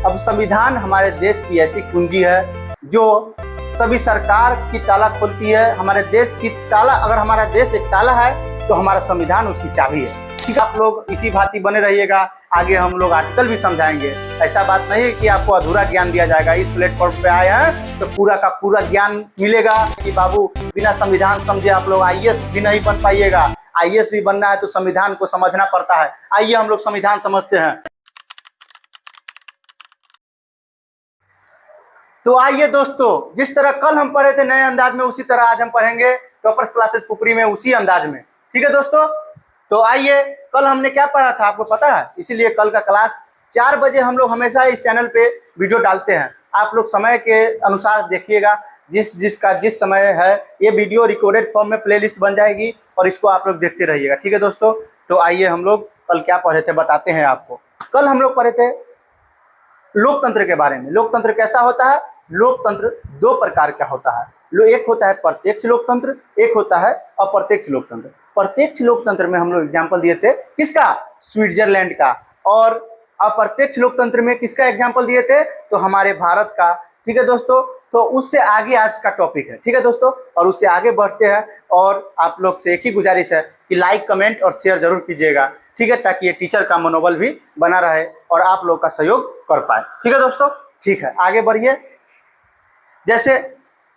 अब संविधान हमारे देश की ऐसी कुंजी है जो सभी सरकार की ताला खोलती है। हमारे देश की ताला, अगर हमारा देश एक ताला है तो हमारा संविधान उसकी चाबी है। ठीक है, आप लोग इसी भांति बने रहिएगा। आगे हम लोग आर्टिकल भी समझाएंगे। ऐसा बात नहीं है कि आपको अधूरा ज्ञान दिया जाएगा। इस प्लेटफॉर्म पे आए हैं तो पूरा का पूरा ज्ञान मिलेगा कि बाबू बिना संविधान समझे आप लोग आईएएस भी नहीं बन पाइएगा। आईएएस भी बनना है तो संविधान को समझना पड़ता है। आइए हम लोग संविधान समझते हैं। तो आइए दोस्तों, जिस तरह कल हम पढ़े थे नए अंदाज में, उसी तरह आज हम पढ़ेंगे टॉपर्स क्लासेस पुपरी में उसी अंदाज में। ठीक है दोस्तों, तो आइए, कल हमने क्या पढ़ा था आपको पता है? इसीलिए कल का क्लास 4 बजे हम लोग हमेशा इस चैनल पे वीडियो डालते हैं। आप लोग समय के अनुसार देखिएगा, जिस समय है ये वीडियो रिकॉर्डेड फॉर्म में प्लेलिस्ट बन जाएगी और इसको आप लोग देखते रहिएगा। ठीक है दोस्तों, तो आइए हम लोग कल क्या पढ़े थे बताते हैं आपको। कल हम लोग पढ़े थे लोकतंत्र के बारे में। लोकतंत्र कैसा होता है? लोकतंत्र 2 प्रकार का होता है। एक होता है प्रत्यक्ष लोकतंत्र, एक होता है अप्रत्यक्ष लोकतंत्र। प्रत्यक्ष लोकतंत्र में हम लोग एग्जाम्पल दिए थे किसका? स्विट्जरलैंड का। और अप्रत्यक्ष लोकतंत्र में किसका एग्जाम्पल दिए थे? तो हमारे भारत का। ठीक है दोस्तों, तो उससे आगे आज का टॉपिक है। ठीक है दोस्तों, और उससे आगे बढ़ते हैं। और आप लोग से एक ही गुजारिश है कि लाइक, कमेंट और शेयर जरूर कीजिएगा। ठीक है, ताकि ये टीचर का मनोबल भी बना रहे और आप लोग का सहयोग कर पाए। ठीक है दोस्तों, ठीक है, आगे बढ़िए। जैसे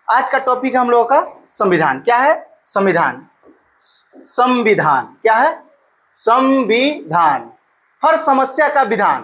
आज का टॉपिक है हम लोगों का संविधान। क्या है? संविधान। संविधान क्या है? संविधान, हर समस्या का विधान।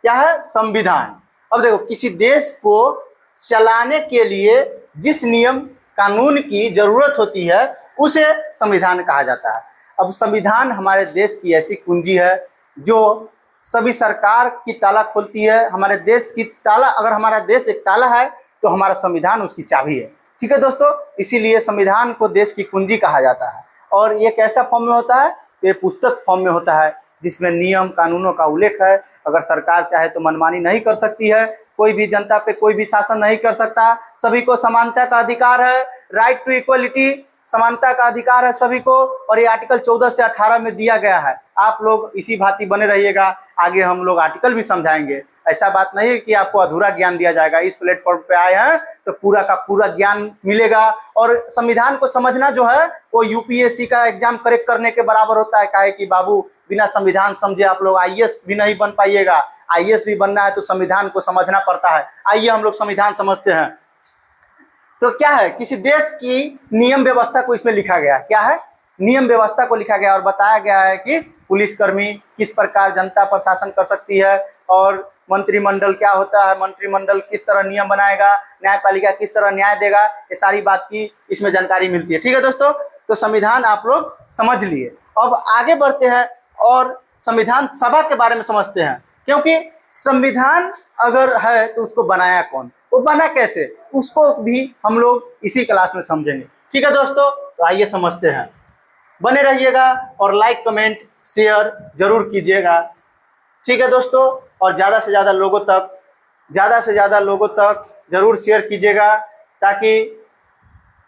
क्या है? संविधान। अब देखो, किसी देश को चलाने के लिए जिस नियम कानून की जरूरत होती है उसे संविधान कहा जाता है। अब संविधान हमारे देश की ऐसी कुंजी है जो सभी सरकार की ताला खोलती है। हमारे देश की ताला, अगर हमारा देश एक ताला है तो हमारा संविधान उसकी चाबी है। ठीक है दोस्तों, इसीलिए संविधान को देश की कुंजी कहा जाता है। और ये कैसा फॉर्म में होता है? ये पुस्तक फॉर्म में होता है, जिसमें नियम कानूनों का उल्लेख है। अगर सरकार चाहे तो मनमानी नहीं कर सकती है, कोई भी जनता पे कोई भी शासन नहीं कर सकता। सभी को समानता का अधिकार है, राइट टू इक्वलिटी, समानता का अधिकार है सभी को। और ये आर्टिकल 14 से 18 में दिया गया है। आप लोग इसी भांति बने रहिएगा। आगे हम लोग आर्टिकल भी समझाएंगे। ऐसा बात नहीं है कि आपको अधूरा ज्ञान दिया जाएगा। इस प्लेटफॉर्म पे आए हैं तो पूरा का पूरा ज्ञान मिलेगा। और संविधान को समझना जो है वो यूपीएससी का एग्जाम करेक्ट करने के बराबर होता है। काहे कि बाबू बिना संविधान समझे आप लोग आईएएस भी नहीं बन पाइएगा। आईएएस भी बनना है तो संविधान को समझना पड़ता है। आइए हम लोग संविधान समझते हैं। तो क्या है? किसी देश की नियम व्यवस्था को इसमें लिखा गया है। क्या है? नियम व्यवस्था को लिखा गया और बताया गया है कि पुलिसकर्मी किस प्रकार जनता पर शासन कर सकती है, और मंत्रिमंडल क्या होता है, मंत्रिमंडल किस तरह नियम बनाएगा, न्यायपालिका किस तरह न्याय देगा, ये सारी बात की इसमें जानकारी मिलती है। ठीक है दोस्तों, तो संविधान आप लोग समझ लिए। अब आगे बढ़ते हैं और संविधान सभा के बारे में समझते हैं। क्योंकि संविधान अगर है तो उसको बनाया कौन, वो बना कैसे, उसको भी हम लोग इसी क्लास में समझेंगे। ठीक है दोस्तों, तो आइए समझते हैं। बने रहिएगा और लाइक, कमेंट, शेयर जरूर कीजिएगा। ठीक है दोस्तों, और ज़्यादा से ज़्यादा लोगों तक जरूर शेयर कीजिएगा, ताकि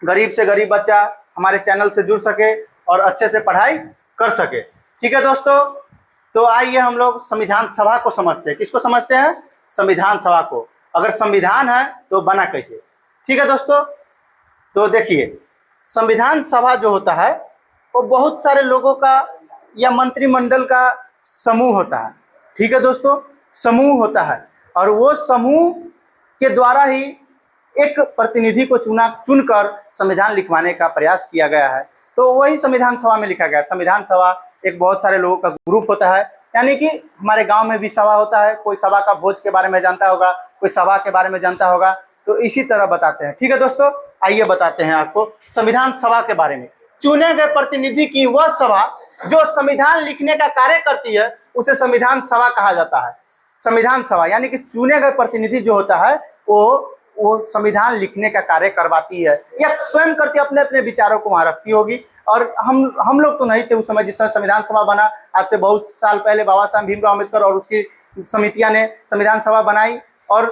गरीब से गरीब बच्चा हमारे चैनल से जुड़ सके और अच्छे से पढ़ाई कर सके। ठीक है दोस्तों, तो आइए हम लोग संविधान सभा को समझते हैं। किसको समझते हैं? संविधान सभा को। अगर संविधान है तो बना कैसे? ठीक है दोस्तों, तो देखिए, संविधान सभा जो होता है वो बहुत सारे लोगों का या मंत्रिमंडल का समूह होता है। ठीक है दोस्तों, समूह होता है और वो समूह के द्वारा ही एक प्रतिनिधि को चुनकर संविधान लिखवाने का प्रयास किया गया है। तो वही संविधान सभा में लिखा गया है। संविधान सभा एक बहुत सारे लोगों का ग्रुप होता है। यानी कि हमारे गांव में भी सभा होता है। कोई सभा का भोज के बारे में जानता होगा, कोई सभा के बारे में जानता होगा, तो इसी तरह बताते हैं। ठीक है दोस्तों, आइए बताते हैं आपको संविधान सभा के बारे में। चुने गए प्रतिनिधि की वह सभा जो संविधान लिखने का कार्य करती है उसे संविधान सभा कहा जाता है। संविधान सभा यानी कि चुने गए प्रतिनिधि जो होता है वो संविधान लिखने का कार्य करवाती है या स्वयं करती, अपने अपने विचारों को वहां रखती होगी। और हम लोग तो नहीं थे उस समय जिस समय संविधान सभा बना। आज से बहुत साल पहले बाबा साहब भीमराव अम्बेडकर और उसकी समितियां ने संविधान सभा बनाई। और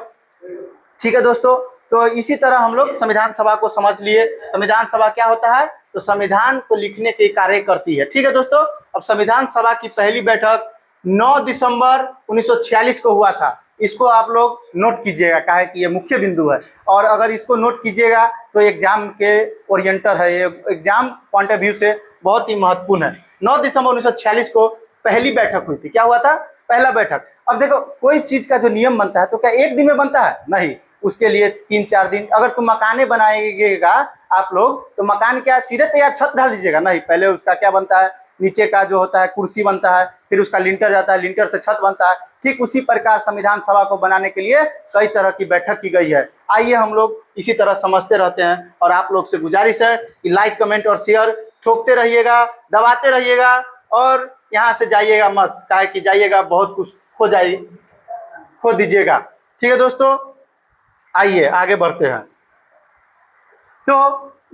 ठीक है दोस्तों, तो इसी तरह हम लोग संविधान सभा को समझ लिए। संविधान सभा क्या होता है? तो संविधान को लिखने के कार्य करती है। ठीक है दोस्तों, अब संविधान सभा की पहली बैठक 9 दिसंबर 1946 को हुआ था। इसको आप लोग नोट कीजिएगा, काहे कि ये मुख्य बिंदु है। और अगर इसको नोट कीजिएगा तो एग्जाम के ओरिएंटर है, ये एग्जाम पॉइंट ऑफ व्यू से बहुत ही महत्वपूर्ण है। 9 दिसंबर 1946 को पहली बैठक हुई थी। क्या हुआ था? पहला बैठक। अब देखो, कोई चीज का जो नियम बनता है तो क्या एक दिन में बनता है? नहीं, उसके लिए 3-4 दिन। अगर तुम मकाने बनाइएगा आप लोग, तो मकान क्या सीधे तैयार छत ढाल लीजिएगा? नहीं, पहले उसका क्या बनता है, नीचे का जो होता है कुर्सी बनता है, फिर उसका लिंटर जाता है, लिंटर से छत बनता है। ठीक उसी प्रकार संविधान सभा को बनाने के लिए कई तरह की बैठक की गई है। आइए हम लोग इसी तरह समझते रहते हैं, और आप लोग से गुजारिश है कि लाइक, कमेंट और शेयर ठोकते रहिएगा, दबाते रहिएगा, और यहाँ से जाइएगा मत, काहे कि जाइएगा बहुत कुछ खो दीजिएगा। ठीक है दोस्तों, आइए आगे बढ़ते हैं। तो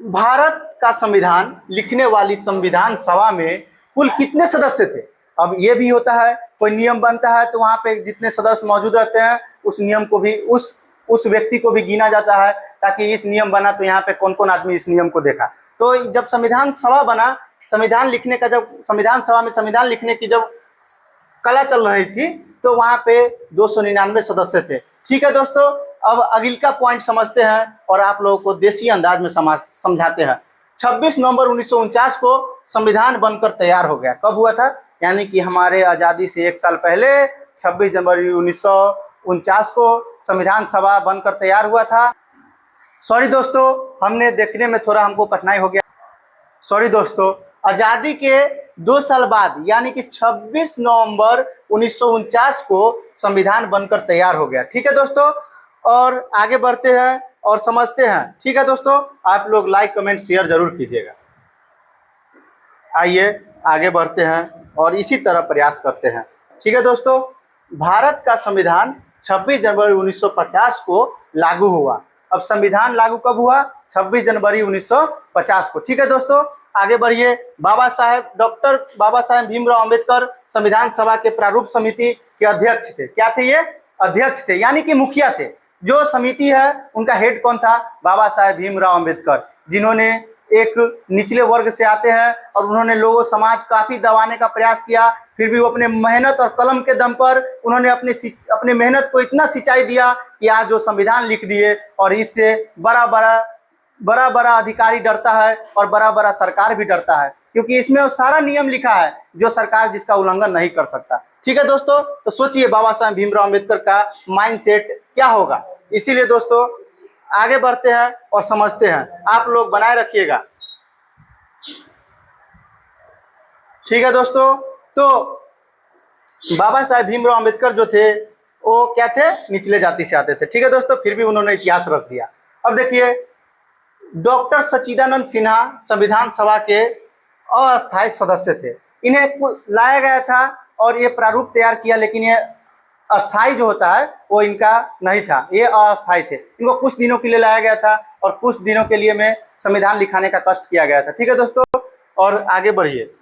भारत का संविधान लिखने वाली संविधान सभा में कुल कितने सदस्य थे? अब ये भी होता है, कोई नियम बनता है तो वहाँ पे जितने सदस्य मौजूद रहते हैं उस नियम को भी, उस व्यक्ति को भी गिना जाता है, ताकि इस नियम बना तो यहाँ पे कौन कौन आदमी इस नियम को देखा। तो जब संविधान सभा बना, संविधान लिखने का, जब संविधान सभा में संविधान लिखने की जब कला चल रही थी, तो वहाँ पे 299 सदस्य थे। ठीक है दोस्तों, अब अगिला पॉइंट समझते हैं और आप लोगों को देसी अंदाज में समझाते हैं। 26 नवंबर 1949 को संविधान बनकर तैयार हो गया। कब हुआ था? यानी कि हमारे आज़ादी से 1 साल पहले 26 जनवरी 1949 को संविधान सभा बनकर तैयार हुआ था। सॉरी दोस्तों, हमने देखने में थोड़ा हमको कठिनाई हो गया। सॉरी दोस्तों, आज़ादी के 2 साल बाद यानी कि 26 नवंबर 1949 को संविधान बनकर तैयार हो गया। ठीक है दोस्तों, और आगे बढ़ते हैं और समझते हैं। ठीक है दोस्तों, आप लोग लाइक, कमेंट, शेयर जरूर कीजिएगा। आइए आगे बढ़ते हैं और इसी तरह प्रयास करते हैं। ठीक है दोस्तों, भारत का संविधान 26 जनवरी 1950 को लागू हुआ। अब संविधान लागू कब हुआ? 26 जनवरी 1950 को। ठीक है दोस्तों, आगे बढ़िए। डॉक्टर बाबा साहेब भीमराव अंबेडकर संविधान सभा के प्रारूप समिति के अध्यक्ष थे। क्या थे ये? अध्यक्ष थे, यानी कि मुखिया थे। जो समिति है उनका हेड कौन था? बाबा साहेब भीमराव अंबेडकर, जिन्होंने एक निचले वर्ग से आते हैं और उन्होंने लोगों समाज काफी दबाने का प्रयास किया, फिर भी वो अपने मेहनत और कलम के दम पर उन्होंने अपने मेहनत को इतना सिंचाई दिया कि आज जो संविधान लिख दिए, और इससे बड़ा बड़ा अधिकारी डरता है और बड़ा बड़ा सरकार भी डरता है, क्योंकि इसमें वो सारा नियम लिखा है जो सरकार जिसका उल्लंघन नहीं कर सकता। ठीक है दोस्तों, तो सोचिए बाबा साहेब भीमराव अंबेडकर का माइंडसेट क्या होगा। इसीलिए दोस्तों आगे बढ़ते हैं और समझते हैं, आप लोग बनाए रखिएगा। ठीक है दोस्तों, तो बाबा साहेब भीमराव अंबेडकर जो थे वो क्या थे? निचले जाति से आते थे। ठीक है दोस्तों, फिर भी उन्होंने इतिहास रच दिया। अब देखिए, डॉक्टर सच्चिदानंद सिन्हा संविधान सभा के अस्थायी सदस्य थे। इन्हें लाया गया था और ये प्रारूप तैयार किया, लेकिन ये अस्थाई जो होता है वो इनका नहीं था, ये अस्थाई थे। इनको कुछ दिनों के लिए लाया गया था और कुछ दिनों के लिए में संविधान लिखाने का कष्ट किया गया था। ठीक है दोस्तों, और आगे बढ़िए।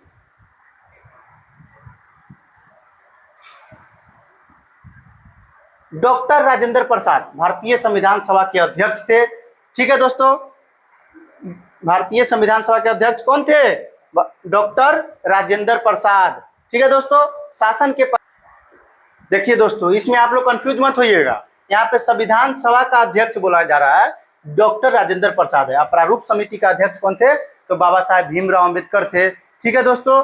डॉक्टर राजेंद्र प्रसाद भारतीय संविधान सभा के अध्यक्ष थे। ठीक है दोस्तों, भारतीय संविधान सभा के अध्यक्ष कौन थे? डॉक्टर राजेंद्र प्रसाद। ठीक है दोस्तों, शासन के देखिए दोस्तों, इसमें आप लोग कंफ्यूज मत होइएगा। यहाँ पे संविधान सभा का अध्यक्ष बोला जा रहा है, डॉक्टर राजेंद्र प्रसाद है। प्रारूप समिति का अध्यक्ष कौन थे? तो बाबा साहेब भीमराव अंबेडकर थे। ठीक है दोस्तों,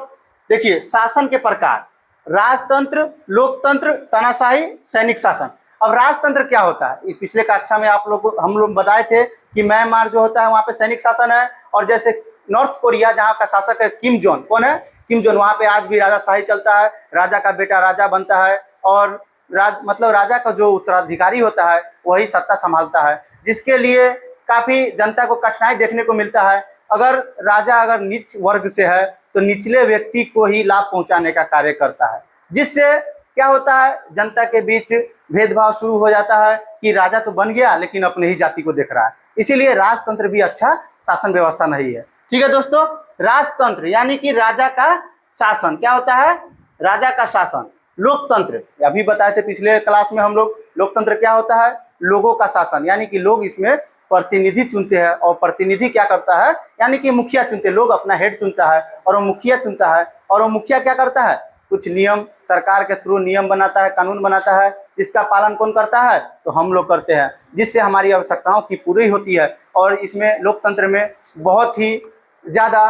देखिए शासन के प्रकार: राजतंत्र, लोकतंत्र, तानाशाही, सैनिक शासन। अब राजतंत्र क्या होता है? इस पिछले कक्षा में हम लोग बताए थे कि म्यांमार जो होता है वहाँ पे सैनिक शासन है, और जैसे नॉर्थ कोरिया जहाँ का शासक है किम जोन, कौन है? किम जोन, वहाँ पे आज भी राजाशाही चलता है, राजा का बेटा राजा बनता है, और मतलब राजा का जो उत्तराधिकारी होता है वही सत्ता संभालता है, जिसके लिए काफी जनता को कठिनाई देखने को मिलता है। अगर नीच वर्ग से है तो निचले व्यक्ति को ही लाभ पहुंचाने का कार्य करता है, जिससे क्या होता है, जनता के बीच भेदभाव शुरू हो जाता है कि राजा तो बन गया लेकिन अपने ही जाति को देख रहा है। इसीलिए राजतंत्र भी अच्छा शासन व्यवस्था नहीं है। ठीक है दोस्तों, राजतंत्र यानी कि राजा का शासन क्या होता है? राजा का शासन। लोकतंत्र अभी बताए थे पिछले क्लास में हम लोग, लोकतंत्र क्या होता है? लोगों का शासन, यानी कि लोग इसमें प्रतिनिधि चुनते हैं, और प्रतिनिधि क्या करता है? यानी कि मुखिया चुनते, लोग अपना हेड चुनता है और वो मुखिया चुनता है, और वो मुखिया क्या करता है? कुछ नियम सरकार के थ्रू नियम बनाता है, कानून बनाता है, इसका पालन कौन करता है? तो हम लोग करते हैं, जिससे हमारी आवश्यकताओं की पूरी होती है। और इसमें लोकतंत्र में बहुत ही ज़्यादा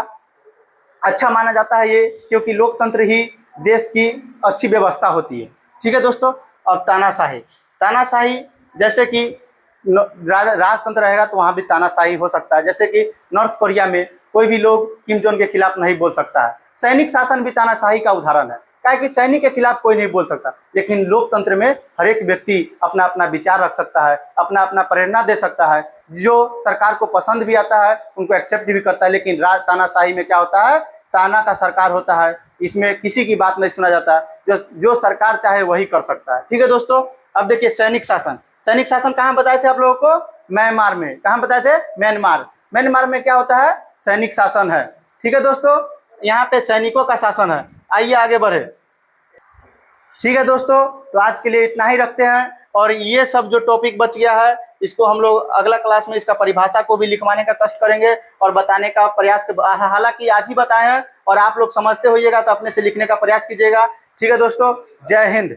अच्छा माना जाता है ये, क्योंकि लोकतंत्र ही देश की अच्छी व्यवस्था होती है। ठीक है दोस्तों। अब तानाशाही, तानाशाही जैसे कि राजतंत्र रहेगा तो वहाँ भी तानाशाही हो सकता है। जैसे कि नॉर्थ कोरिया में कोई भी लोग किम जोंग के खिलाफ नहीं बोल सकता है। सैनिक शासन भी तानाशाही का उदाहरण है, क्या कि सैनिक के खिलाफ कोई नहीं बोल सकता। लेकिन लोकतंत्र में हर एक व्यक्ति अपना अपना विचार रख सकता है, अपना अपना प्रेरणा दे सकता है, जो सरकार को पसंद भी आता है उनको एक्सेप्ट भी करता है। लेकिन तानाशाही में क्या होता है? ताना का सरकार होता है, इसमें किसी की बात नहीं सुना जाता, जो सरकार चाहे वही कर सकता है। ठीक है दोस्तों। अब देखिए सैनिक शासन, सैनिक शासन कहाँ बताए थे आप लोगों को? म्यांमार में। कहाँ बताए थे? म्यांमार। म्यांमार में क्या होता है? सैनिक शासन है। ठीक है दोस्तों, यहाँ पे सैनिकों का शासन है। आइए आगे बढ़े। ठीक है दोस्तों, तो आज के लिए इतना ही रखते हैं। और ये सब जो टॉपिक बच गया है इसको हम लोग अगला क्लास में इसका परिभाषा को भी लिखवाने का कष्ट करेंगे और बताने का प्रयास। हालांकि आज ही बताए हैं और आप लोग समझते होइएगा तो अपने से लिखने का प्रयास कीजिएगा। ठीक है दोस्तों, जय हिंद।